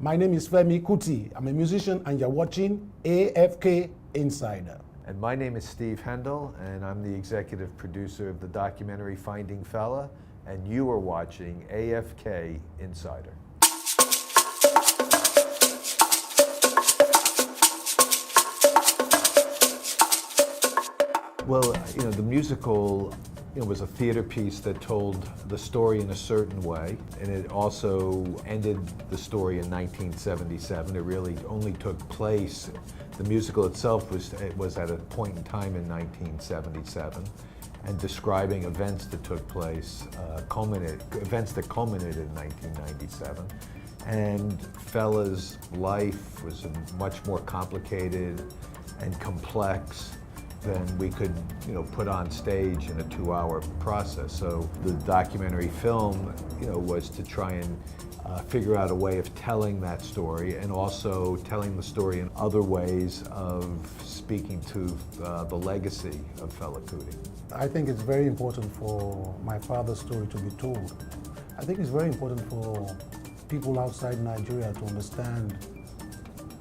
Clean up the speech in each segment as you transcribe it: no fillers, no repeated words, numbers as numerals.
My name is Femi Kuti. I'm a musician and you're watching AFK Insider. And my name is Steve Hendel, and I'm the executive producer of the documentary Finding Fela, and you are watching AFK Insider. Well, the musical was a theater piece that told the story in a certain way, and it also ended the story in 1977. It really only took place, the musical itself was at a point in time in 1977, and describing events that took place, events that culminated in 1997. And Fela's life was much more complicated and complex than we could, put on stage in a 2-hour process. So the documentary film, was to try and figure out a way of telling that story, and also telling the story in other ways of speaking to the legacy of Fela Kuti. I think it's very important for my father's story to be told. I think it's very important for people outside Nigeria to understand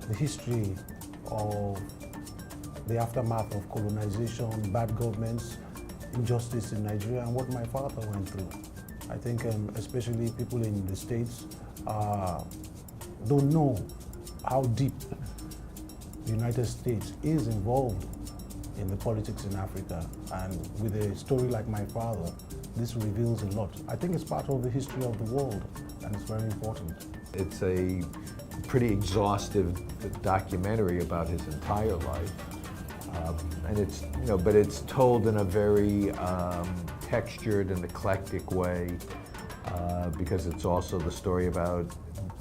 the history of the aftermath of colonization, bad governments, injustice in Nigeria, and what my father went through. I think especially people in the States don't know how deep the United States is involved in the politics in Africa. And with a story like my father, this reveals a lot. I think it's part of the history of the world, and it's very important. It's a pretty exhaustive documentary about his entire life. And it's, but it's told in a very textured and eclectic way, because it's also the story about,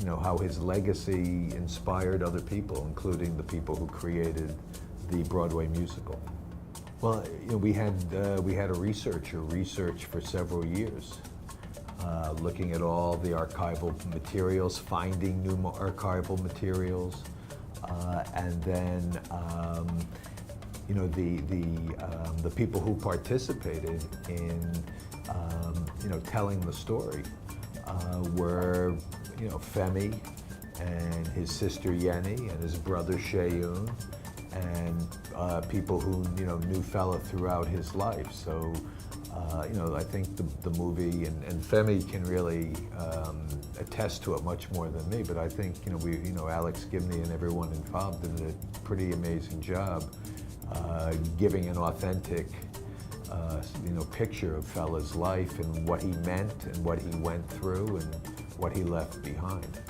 how his legacy inspired other people, including the people who created the Broadway musical. Well, we had a researcher research for several years, looking at all the archival materials, finding new archival materials, and then the people who participated in telling the story were Femi and his sister Yenny and his brother Shayun, and people who knew Fela throughout his life. So I think the movie, and Femi can really attest to it much more than me, but I think Alex Gibney and everyone involved did a pretty amazing job giving an authentic picture of Fela's life and what he meant and what he went through and what he left behind.